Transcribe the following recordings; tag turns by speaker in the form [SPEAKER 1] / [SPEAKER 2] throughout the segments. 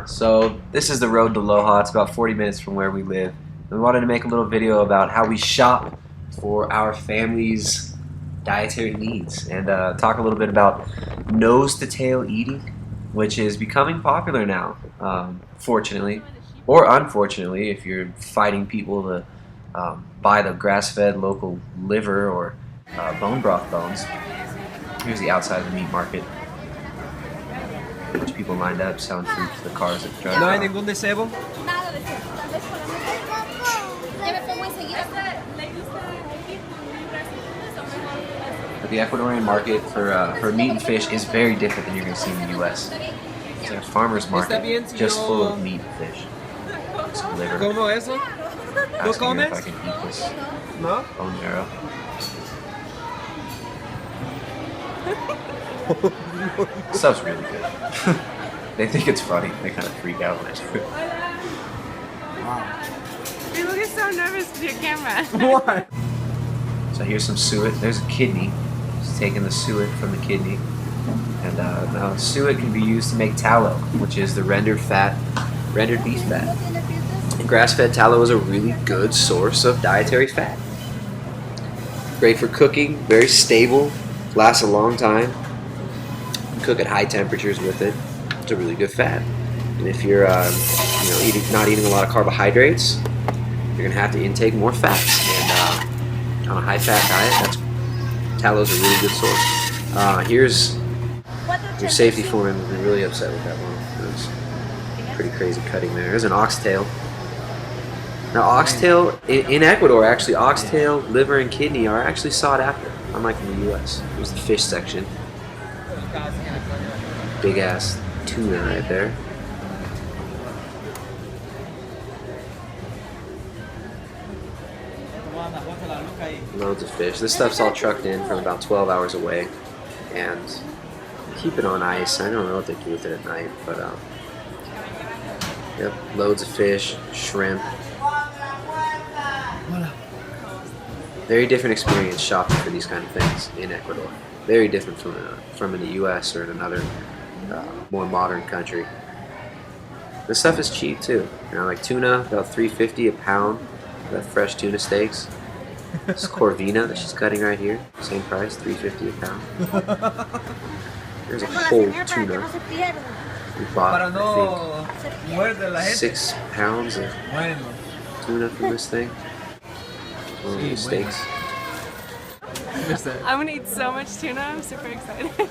[SPEAKER 1] So this is the road to Loja. It's about 40 minutes from where we live. We wanted to make a little video about how we shop for our family's dietary needs and talk a little bit about nose to tail eating, which is becoming popular now, fortunately or unfortunately, if you're fighting people to buy the grass-fed local liver or bone broth bones. Here's the outside of the meat market. Bunch of people lined up selling fruit to the cars that drive.
[SPEAKER 2] ¿No hay ningún desebo?
[SPEAKER 3] Nada de eso. Tal vez solamente. Ya me pongo enseguida.
[SPEAKER 1] But the Ecuadorian market for meat and fish is very different than you're going to see in the U.S. It's like a farmer's market just full of meat and fish. Some liver.
[SPEAKER 2] ¿Cómo eso? ¿Lo
[SPEAKER 1] Asking her if I
[SPEAKER 2] comes?
[SPEAKER 1] can eat this
[SPEAKER 2] No?
[SPEAKER 1] bone marrow. Stuff's really good. They think it's funny. They kind of freak out when I do it.
[SPEAKER 2] Wow.
[SPEAKER 4] You look so nervous with your camera.
[SPEAKER 2] Why?
[SPEAKER 1] So here's some suet. There's a kidney. Just taking the suet from the kidney. And now suet can be used to make tallow, which is the rendered beef fat. And grass-fed tallow is a really good source of dietary fat. Great for cooking, very stable, lasts a long time. You can cook at high temperatures with it. It's a really good fat. And if you're not eating a lot of carbohydrates, you're gonna have to intake more fats. And on a high-fat diet, tallow is a really good source. Here's your safety foreman would be really upset with that one. It was pretty crazy cutting there. There's an oxtail. Now oxtail, in Ecuador actually, oxtail, liver, and kidney are actually sought after, unlike in the US. Here's the fish section. Big ass tuna right there. Loads of fish. This stuff's all trucked in from about 12 hours away. And keep it on ice. I don't know what they do with it at night, but yep, loads of fish, shrimp. Very different experience shopping for these kind of things in Ecuador. Very different from in the U.S. or in another more modern country. This stuff is cheap too. You know, like tuna, about $3.50 a pound. Got fresh tuna steaks. This is Corvina that she's cutting right here. Same price, $3.50 a pound. There's a whole tuna. We bought, I think, 6 pounds of tuna from this thing. Steaks.
[SPEAKER 4] I'm gonna eat so much tuna. I'm super excited.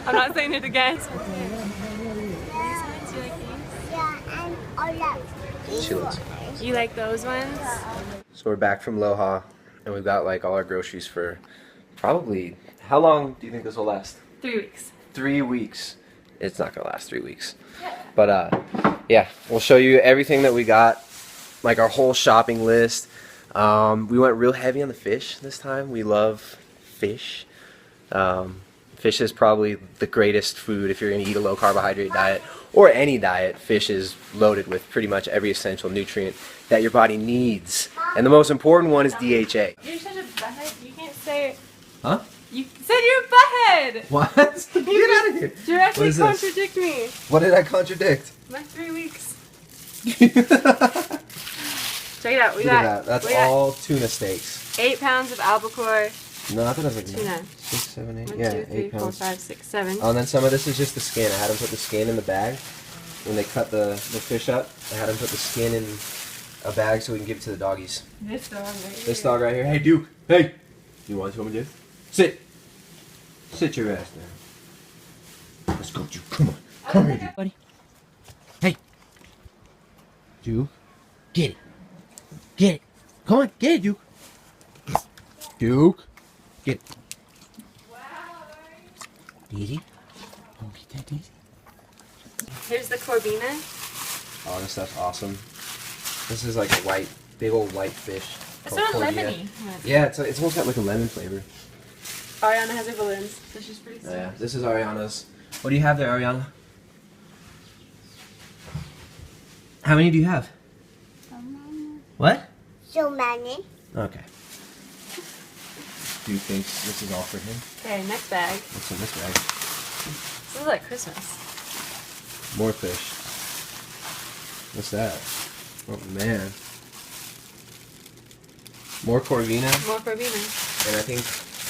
[SPEAKER 4] I'm not saying it again.
[SPEAKER 1] She loves.
[SPEAKER 4] You like those ones?
[SPEAKER 1] So we're back from Loja, and we've got like all our groceries for probably. How long do you think this will last?
[SPEAKER 4] 3 weeks.
[SPEAKER 1] 3 weeks. It's not gonna last 3 weeks, but yeah, we'll show you everything that we got, like our whole shopping list. We went real heavy on the fish this time. We love fish. Fish is probably the greatest food if you're gonna eat a low carbohydrate diet or any diet. Fish is loaded with pretty much every essential nutrient that your body needs, and the most important one is DHA.
[SPEAKER 4] You're such a butthead. You can't say.
[SPEAKER 1] Huh?
[SPEAKER 4] You said you're a butthead.
[SPEAKER 1] What? Get out of here.
[SPEAKER 4] Directly
[SPEAKER 1] What is
[SPEAKER 4] contradict me.
[SPEAKER 1] What did I contradict?
[SPEAKER 4] My 3 weeks. Check it out.
[SPEAKER 1] Look at that. That's all tuna steaks.
[SPEAKER 4] 8 pounds of albacore.
[SPEAKER 1] No, I thought it was like
[SPEAKER 4] Tuna.
[SPEAKER 1] 6, 7, 8.
[SPEAKER 4] 1,
[SPEAKER 1] Yeah,
[SPEAKER 4] 2, 3,
[SPEAKER 1] 8
[SPEAKER 4] 4,
[SPEAKER 1] pounds.
[SPEAKER 4] 5, 6, 7.
[SPEAKER 1] Oh, and then some of this is just the skin. I had them put the skin in the bag. When they cut the fish up, I had them put the skin in a bag so we can give it to the doggies.
[SPEAKER 4] This dog right here.
[SPEAKER 1] This dog right here. Hey, Duke. Hey. You want to come and do? Sit. Sit your ass down. Let's go, Duke. Come on. Come here, Duke.
[SPEAKER 2] Buddy.
[SPEAKER 1] Hey. Duke. Get it. Get it. Come on. Get it, Duke. Duke. Get it. Daisy. Oh, get that, Daisy.
[SPEAKER 4] Here's the Corvina.
[SPEAKER 1] Oh, this stuff's awesome. This is like a big old white fish.
[SPEAKER 4] It's
[SPEAKER 1] called
[SPEAKER 4] not
[SPEAKER 1] Corvina.
[SPEAKER 4] lemony.
[SPEAKER 1] Yeah, it's almost got like a lemon flavor.
[SPEAKER 4] Ariana has her balloons, so she's pretty
[SPEAKER 1] Oh,
[SPEAKER 4] stoked.
[SPEAKER 1] yeah, this is Ariana's. What do you have there, Ariana? How many do you have? What?
[SPEAKER 3] So many.
[SPEAKER 1] Okay. Duke thinks this is all for him.
[SPEAKER 4] Okay, next bag.
[SPEAKER 1] What's in this bag?
[SPEAKER 4] This is like Christmas.
[SPEAKER 1] More fish.
[SPEAKER 2] What's that? Oh man. More Corvina.
[SPEAKER 4] More Corvina.
[SPEAKER 2] And I think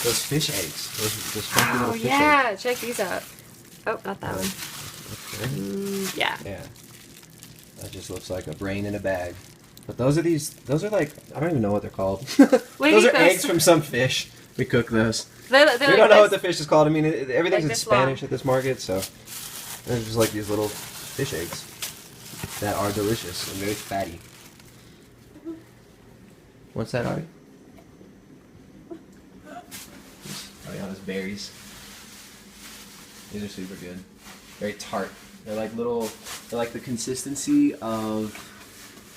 [SPEAKER 2] those fish eggs. Those funky little
[SPEAKER 4] Oh
[SPEAKER 2] fish
[SPEAKER 4] yeah,
[SPEAKER 2] eggs.
[SPEAKER 4] check these out. Oh, not that one.
[SPEAKER 2] Okay.
[SPEAKER 4] Yeah.
[SPEAKER 2] Yeah. That just looks like a brain in a bag. But those are like, I don't even know what they're called.
[SPEAKER 4] We
[SPEAKER 2] Those
[SPEAKER 4] eat
[SPEAKER 2] are
[SPEAKER 4] those.
[SPEAKER 2] eggs from some fish. We cook those.
[SPEAKER 4] They're
[SPEAKER 2] We
[SPEAKER 4] like
[SPEAKER 2] don't know what the
[SPEAKER 4] this.
[SPEAKER 2] fish is called. I mean, everything's
[SPEAKER 4] Like
[SPEAKER 2] in
[SPEAKER 4] this
[SPEAKER 2] Spanish
[SPEAKER 4] long.
[SPEAKER 2] at this market, so there's just like these little fish eggs that are delicious and very fatty. What's that, Ari? Ariana's berries. These are super good. Very tart. They're like the consistency of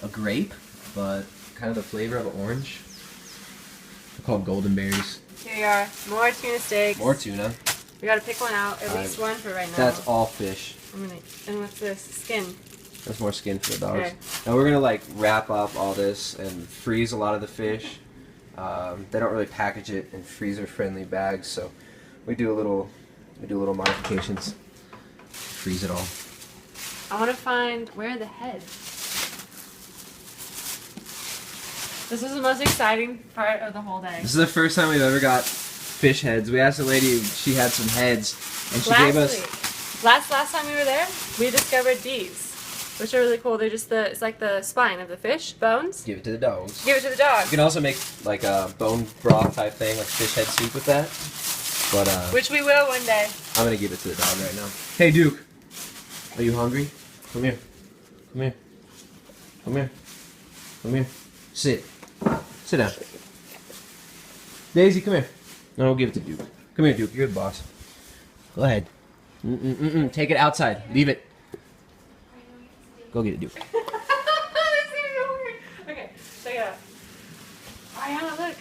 [SPEAKER 2] a grape, but kind of the flavor of an orange. They're called golden berries.
[SPEAKER 4] Here you are. More tuna steaks.
[SPEAKER 2] More tuna.
[SPEAKER 4] We gotta pick one out. At
[SPEAKER 2] Alright.
[SPEAKER 4] least one for right now.
[SPEAKER 2] That's all fish.
[SPEAKER 4] And what's this? Skin.
[SPEAKER 2] That's more skin for the dogs.
[SPEAKER 4] Okay.
[SPEAKER 2] Now we're gonna like wrap up all this and freeze a lot of the fish. They don't really package it in freezer-friendly bags, so we do a little modifications. Freeze it all.
[SPEAKER 4] I want to find where are the heads. This was the most exciting part of the whole day.
[SPEAKER 2] This is the first time we've ever got fish heads. We asked the lady if she had some heads, and she gave us.
[SPEAKER 4] Last time we were there, we discovered these, which are really cool. They're just it's like the spine of the fish, bones.
[SPEAKER 2] Give it to the dogs.
[SPEAKER 4] Give it to the dog.
[SPEAKER 2] You can also make like a bone broth type thing, like fish head soup with that. But
[SPEAKER 4] Which we will one day.
[SPEAKER 2] I'm gonna give it to the dog right now. Hey Duke, are you hungry? Come here. Come here. Come here. Come here. Sit. Sit down. Daisy, come here. No, we'll give it to Duke. Come here, Duke. You're the boss. Go ahead. Take it outside. Leave it. Go get it, Duke.
[SPEAKER 4] Okay, check it out. Ariana, look.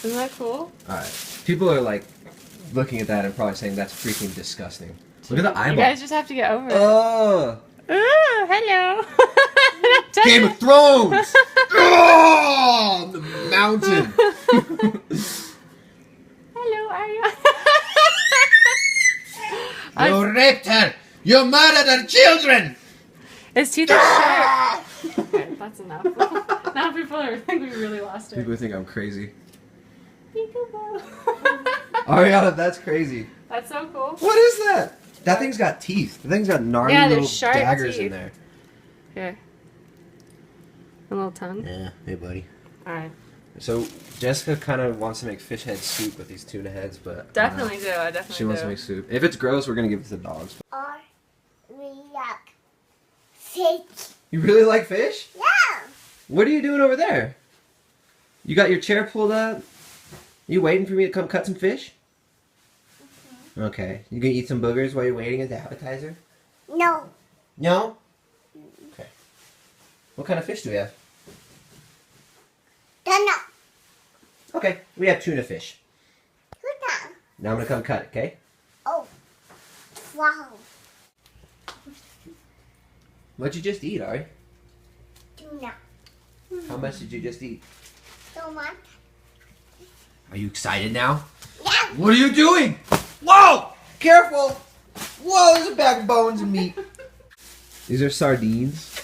[SPEAKER 4] Isn't that cool?
[SPEAKER 2] Alright. People are like looking at that and probably saying that's freaking disgusting. Look at the eyeball.
[SPEAKER 4] You guys just have to get over it.
[SPEAKER 2] Oh!
[SPEAKER 4] Ooh, hello.
[SPEAKER 2] Game of Thrones! Oh! The mountain!
[SPEAKER 4] Hello, Ariana.
[SPEAKER 2] You raped her! You murdered her children!
[SPEAKER 4] His teeth are sharp. Okay, that's enough. Now people are think we really lost her.
[SPEAKER 2] People think I'm crazy.
[SPEAKER 4] Peekaboo.
[SPEAKER 2] Ariana, that's crazy.
[SPEAKER 4] That's so cool.
[SPEAKER 2] What is that? That thing's got teeth. The thing's got gnarly
[SPEAKER 4] Yeah, they're
[SPEAKER 2] little
[SPEAKER 4] sharp
[SPEAKER 2] daggers
[SPEAKER 4] teeth.
[SPEAKER 2] in there.
[SPEAKER 4] Here. A little tongue.
[SPEAKER 2] Yeah, hey buddy.
[SPEAKER 4] Alright.
[SPEAKER 2] So Jessica kind of wants to make fish head soup with these tuna heads, but
[SPEAKER 4] Definitely do. I definitely
[SPEAKER 2] she wants to make soup. If it's gross, we're gonna give it to the dogs.
[SPEAKER 3] Or we like fish.
[SPEAKER 2] You really like fish?
[SPEAKER 3] Yeah.
[SPEAKER 2] What are you doing over there? You got your chair pulled up? You waiting for me to come cut some fish? Okay. You gonna eat some boogers while you're waiting as the appetizer?
[SPEAKER 3] No.
[SPEAKER 2] No? Okay. What kind of fish do we have?
[SPEAKER 3] Tuna.
[SPEAKER 2] Okay, we have tuna fish.
[SPEAKER 3] Tuna.
[SPEAKER 2] Now I'm gonna come cut it, okay?
[SPEAKER 3] Oh. Wow.
[SPEAKER 2] What'd you just eat, Ari?
[SPEAKER 3] Tuna.
[SPEAKER 2] How much did you just eat?
[SPEAKER 3] So much.
[SPEAKER 2] Are you excited now?
[SPEAKER 3] Yeah.
[SPEAKER 2] What are you doing? Whoa! Careful! Whoa, there's a bag of bones and meat. These are sardines.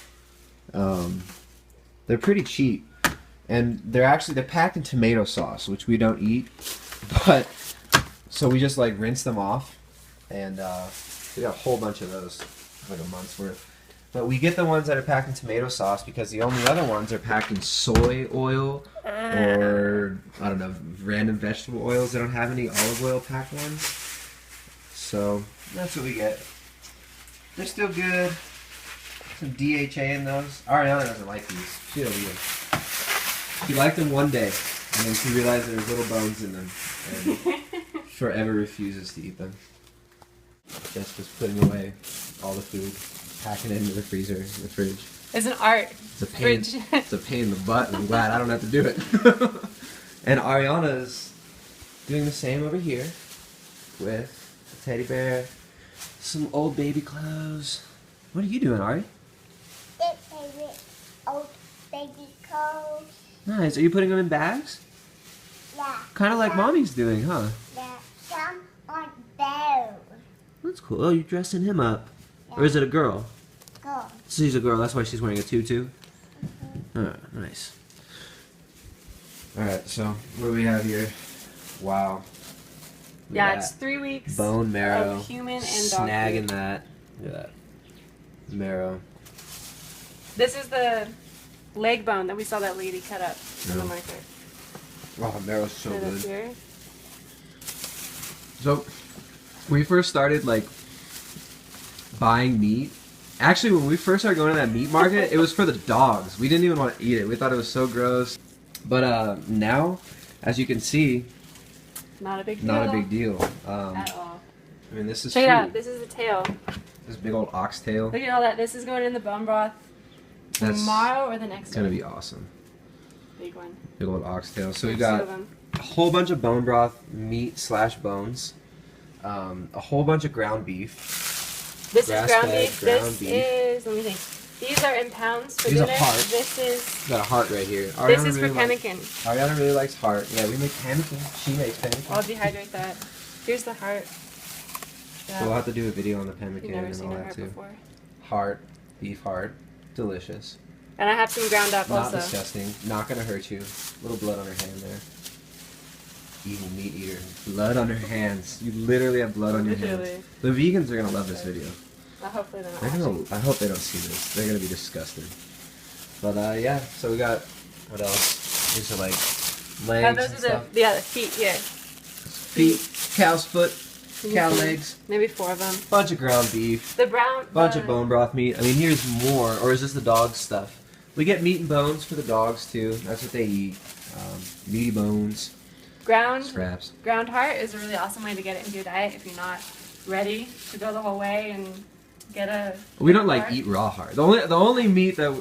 [SPEAKER 2] They're pretty cheap. And they're packed in tomato sauce, which we don't eat. But, so we just like rinse them off. And we got a whole bunch of those. Like a month's worth. But we get the ones that are packed in tomato sauce because the only other ones are packed in soy oil or, I don't know, random vegetable oils. They don't have any olive oil packed ones. So that's what we get. They're still good. Some DHA in those. Ariana doesn't like these. She don't eat them. She liked them one day, and then she realized there was little bones in them, and forever refuses to eat them. Jessica's putting away all the food, packing it into the freezer, in the fridge.
[SPEAKER 4] It's an art.
[SPEAKER 2] It's a pain.
[SPEAKER 4] Fridge.
[SPEAKER 2] It's a pain in the butt, and I'm glad I don't have to do it. And Ariana's doing the same over here with a teddy bear, some old baby clothes. What are you doing, Ari?
[SPEAKER 3] This favorite old baby clothes.
[SPEAKER 2] Nice. Are you putting them in bags?
[SPEAKER 3] Yeah.
[SPEAKER 2] Kind of like Mommy's doing, huh?
[SPEAKER 3] Yeah. Some on bears.
[SPEAKER 2] That's cool. Oh, you're dressing him up. Or is it a girl?
[SPEAKER 3] Go.
[SPEAKER 2] She's a girl, that's why she's wearing a tutu. Alright, nice. Alright, so what do we have here? Wow. Look
[SPEAKER 4] Yeah,
[SPEAKER 2] at
[SPEAKER 4] it's
[SPEAKER 2] that.
[SPEAKER 4] 3 weeks
[SPEAKER 2] Bone marrow.
[SPEAKER 4] of human and dog
[SPEAKER 2] Snagging
[SPEAKER 4] food.
[SPEAKER 2] that. Look at that. Marrow.
[SPEAKER 4] This is the leg bone that we saw that lady cut up in the
[SPEAKER 2] Yeah.
[SPEAKER 4] market.
[SPEAKER 2] Wow, marrow's so
[SPEAKER 4] Right up
[SPEAKER 2] good.
[SPEAKER 4] here.
[SPEAKER 2] So, when we first started, like, buying meat, actually, when we first started going to that meat market, it was for the dogs. We didn't even want to eat it. We thought it was so gross. But now, as you can see,
[SPEAKER 4] Not a big deal.
[SPEAKER 2] not a big deal.
[SPEAKER 4] At all.
[SPEAKER 2] I mean, this is
[SPEAKER 4] Check it out.
[SPEAKER 2] food.
[SPEAKER 4] This is the tail.
[SPEAKER 2] This big old oxtail.
[SPEAKER 4] Look at all that. This is going in the bone broth
[SPEAKER 2] That's
[SPEAKER 4] tomorrow or the next
[SPEAKER 2] gonna
[SPEAKER 4] one.
[SPEAKER 2] be awesome.
[SPEAKER 4] Big one.
[SPEAKER 2] Big old oxtail. So we've
[SPEAKER 4] Two of
[SPEAKER 2] got
[SPEAKER 4] them.
[SPEAKER 2] a whole bunch of bone broth, meat / bones, a whole bunch of ground beef.
[SPEAKER 4] This is ground
[SPEAKER 2] Grass-fed
[SPEAKER 4] beef.
[SPEAKER 2] ground
[SPEAKER 4] This
[SPEAKER 2] beef.
[SPEAKER 4] is, let me think. These are in pounds for
[SPEAKER 2] These are
[SPEAKER 4] dinner.
[SPEAKER 2] heart.
[SPEAKER 4] This is
[SPEAKER 2] Got a heart right here.
[SPEAKER 4] this
[SPEAKER 2] Ariana
[SPEAKER 4] is for
[SPEAKER 2] really likes-
[SPEAKER 4] pemmican.
[SPEAKER 2] Ariana really likes heart. Yeah, we make pemmican. She makes pemmican.
[SPEAKER 4] I'll dehydrate that. Here's the heart.
[SPEAKER 2] So we'll have to do a video on the pemmican
[SPEAKER 4] You've never
[SPEAKER 2] and
[SPEAKER 4] seen
[SPEAKER 2] all
[SPEAKER 4] a
[SPEAKER 2] that
[SPEAKER 4] heart
[SPEAKER 2] too.
[SPEAKER 4] before.
[SPEAKER 2] Heart, beef heart, delicious.
[SPEAKER 4] And I have some ground up
[SPEAKER 2] Not
[SPEAKER 4] also.
[SPEAKER 2] disgusting. Not gonna hurt you. Little blood on her hand there. Evil meat eater. Blood on her hands. You literally have blood on your
[SPEAKER 4] Literally.
[SPEAKER 2] hands. The vegans are gonna love this video.
[SPEAKER 4] Hopefully they're not
[SPEAKER 2] They're
[SPEAKER 4] watching.
[SPEAKER 2] gonna. I hope they don't see this. They're gonna be disgusted. But yeah. So we got what else? These are like legs
[SPEAKER 4] Oh, those
[SPEAKER 2] and
[SPEAKER 4] are
[SPEAKER 2] stuff.
[SPEAKER 4] the feet here.
[SPEAKER 2] Feet, cow's foot, cow
[SPEAKER 4] Maybe
[SPEAKER 2] legs,
[SPEAKER 4] Maybe 4 of them.
[SPEAKER 2] bunch of ground beef.
[SPEAKER 4] The brown.
[SPEAKER 2] Bunch
[SPEAKER 4] the-
[SPEAKER 2] of bone broth meat. I mean, here's more. Or is this the dog stuff? We get meat and bones for the dogs too. That's what they eat. Meaty bones,
[SPEAKER 4] Ground
[SPEAKER 2] scraps.
[SPEAKER 4] ground heart is a really awesome way to get it into your diet if you're not ready to go the whole way and get a.
[SPEAKER 2] We don't like
[SPEAKER 4] heart.
[SPEAKER 2] eat raw heart. The only meat that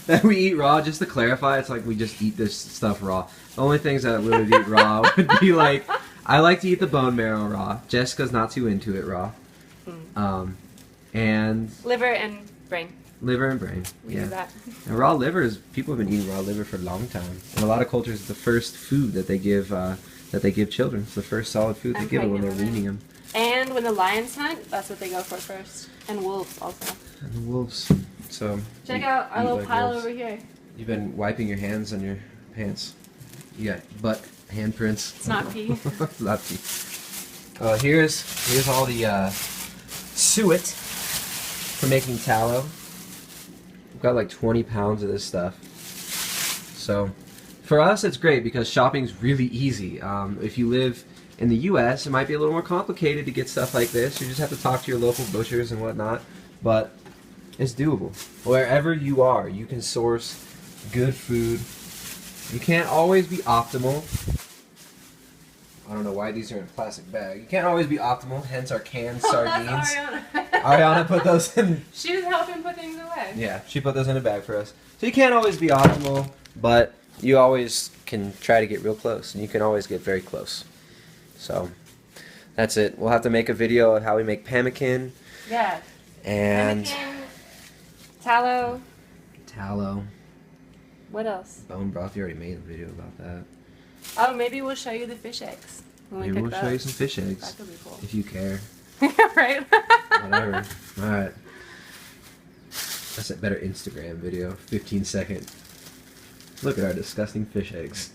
[SPEAKER 2] that we eat raw, just to clarify, it's like we just eat this stuff raw. The only things that we would eat raw would be like, I like to eat the bone marrow raw. Jessica's not too into it raw. And
[SPEAKER 4] Liver and brain.
[SPEAKER 2] liver and brain.
[SPEAKER 4] We do that.
[SPEAKER 2] And raw liver is, people have been eating raw liver for a long time. In a lot of cultures, it's the first food that they give children. It's the first solid food they
[SPEAKER 4] I'm
[SPEAKER 2] give them when they're
[SPEAKER 4] pregnant with
[SPEAKER 2] weaning them.
[SPEAKER 4] And when the lions hunt, that's what they go for first. And wolves also.
[SPEAKER 2] And the wolves. So
[SPEAKER 4] Check
[SPEAKER 2] eat-
[SPEAKER 4] out our
[SPEAKER 2] eat
[SPEAKER 4] little
[SPEAKER 2] like
[SPEAKER 4] pile
[SPEAKER 2] wolves.
[SPEAKER 4] over here.
[SPEAKER 2] You've been wiping your hands on your pants. You got butt handprints.
[SPEAKER 4] It's not pee.
[SPEAKER 2] It's not pee. Here's all the suet for making tallow. We've got like 20 pounds of this stuff. So for us, it's great because shopping's really easy. If you live in the U.S., it might be a little more complicated to get stuff like this. You just have to talk to your local butchers and whatnot. But it's doable. Wherever you are, you can source good food. You can't always be optimal. I don't know why these are in a plastic bag. You can't always be optimal, hence our canned sardines.
[SPEAKER 4] That's Ariana.
[SPEAKER 2] Ariana put those in.
[SPEAKER 4] She was helping put things away.
[SPEAKER 2] Yeah, she put those in a bag for us. So you can't always be optimal, but you always can try to get real close, and you can always get very close. So that's it. We'll have to make a video of how we make pemmican
[SPEAKER 4] Yeah.
[SPEAKER 2] and
[SPEAKER 4] Pemmican, tallow.
[SPEAKER 2] tallow,
[SPEAKER 4] What else?
[SPEAKER 2] bone broth. You already made a video about that.
[SPEAKER 4] Oh, maybe we'll show you the fish eggs. When
[SPEAKER 2] Maybe
[SPEAKER 4] we
[SPEAKER 2] we'll
[SPEAKER 4] pick
[SPEAKER 2] show you
[SPEAKER 4] those.
[SPEAKER 2] some fish eggs
[SPEAKER 4] That could be cool.
[SPEAKER 2] if you care.
[SPEAKER 4] Right?
[SPEAKER 2] Whatever. All right. That's a better Instagram video. 15-second. Look at our disgusting fish eggs.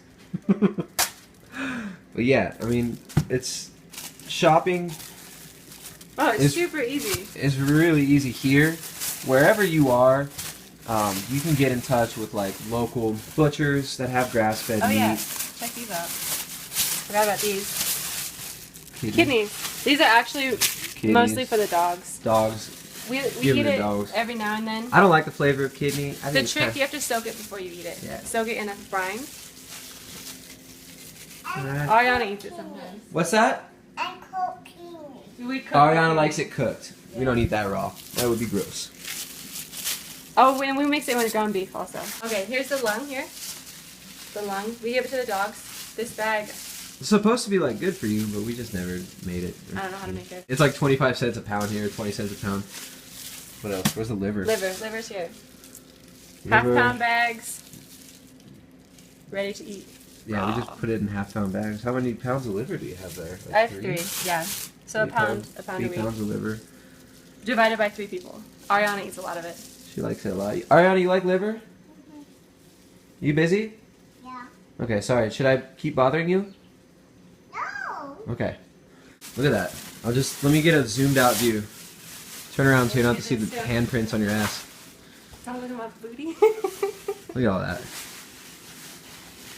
[SPEAKER 2] But yeah, I mean, it's shopping
[SPEAKER 4] Oh, it's
[SPEAKER 2] It's-
[SPEAKER 4] super easy.
[SPEAKER 2] is really easy here. Wherever you are, you can get in touch with like local butchers that have grass-fed
[SPEAKER 4] Oh
[SPEAKER 2] meat.
[SPEAKER 4] yeah, check these out. Forgot about these. Kidneys. These are actually mostly for the dogs.
[SPEAKER 2] dogs.
[SPEAKER 4] We
[SPEAKER 2] Give
[SPEAKER 4] eat
[SPEAKER 2] them to
[SPEAKER 4] it
[SPEAKER 2] dogs.
[SPEAKER 4] every now and then.
[SPEAKER 2] I don't like the flavor of kidney. I
[SPEAKER 4] The
[SPEAKER 2] think it's
[SPEAKER 4] trick,
[SPEAKER 2] kinda-
[SPEAKER 4] you have to soak it before you eat it.
[SPEAKER 2] Yeah.
[SPEAKER 4] Soak it in a brine.
[SPEAKER 2] Alright.
[SPEAKER 4] Ariana eats it sometimes.
[SPEAKER 2] What's that?
[SPEAKER 3] I'm cooking.
[SPEAKER 4] We cook
[SPEAKER 2] Ariana
[SPEAKER 4] it.
[SPEAKER 2] likes it cooked. We don't eat that raw. That would be gross.
[SPEAKER 4] Oh, and we mix it with ground beef also. Okay, here's the lung here. The lung. We give it to the dogs. This bag,
[SPEAKER 2] It's supposed to be like good for you, but we just never made it.
[SPEAKER 4] I don't know how to make it.
[SPEAKER 2] It's like 25 cents a pound here, 20 cents a pound. What else? Where's the liver?
[SPEAKER 4] Liver's here.
[SPEAKER 2] Liver.
[SPEAKER 4] Half-pound bags. Ready to eat.
[SPEAKER 2] Yeah, we just put it in half-pound bags. How many pounds of liver do you have there? Like
[SPEAKER 4] I have 3, yeah. So a
[SPEAKER 2] Three
[SPEAKER 4] pound a
[SPEAKER 2] 3
[SPEAKER 4] week.
[SPEAKER 2] pounds of liver.
[SPEAKER 4] divided by 3 people. Ariana eats a lot of it.
[SPEAKER 2] She likes it a lot. Ariana, you like liver? You busy?
[SPEAKER 3] Yeah.
[SPEAKER 2] Okay, sorry. Should I keep bothering you?
[SPEAKER 3] No.
[SPEAKER 2] Okay. Look at that. Let me get a zoomed out view. Turn around so you don't have to see the handprints on your ass.
[SPEAKER 4] Sound like my booty.
[SPEAKER 2] Look at all that.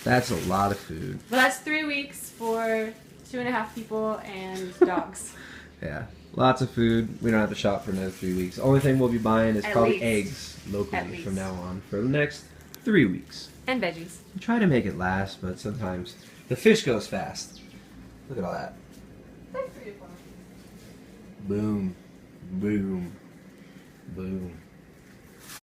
[SPEAKER 2] That's a lot of food.
[SPEAKER 4] But that's 3 weeks for 2.5 people and dogs.
[SPEAKER 2] Yeah. Lots of food. We don't have to shop for another 3 weeks. Only thing we'll be buying is
[SPEAKER 4] At
[SPEAKER 2] probably
[SPEAKER 4] least.
[SPEAKER 2] eggs
[SPEAKER 4] At
[SPEAKER 2] locally
[SPEAKER 4] least.
[SPEAKER 2] from now on for the next 3 weeks.
[SPEAKER 4] And veggies.
[SPEAKER 2] We try to make it last, but sometimes the fish goes fast. Look at all that. Boom. Boom. Boom.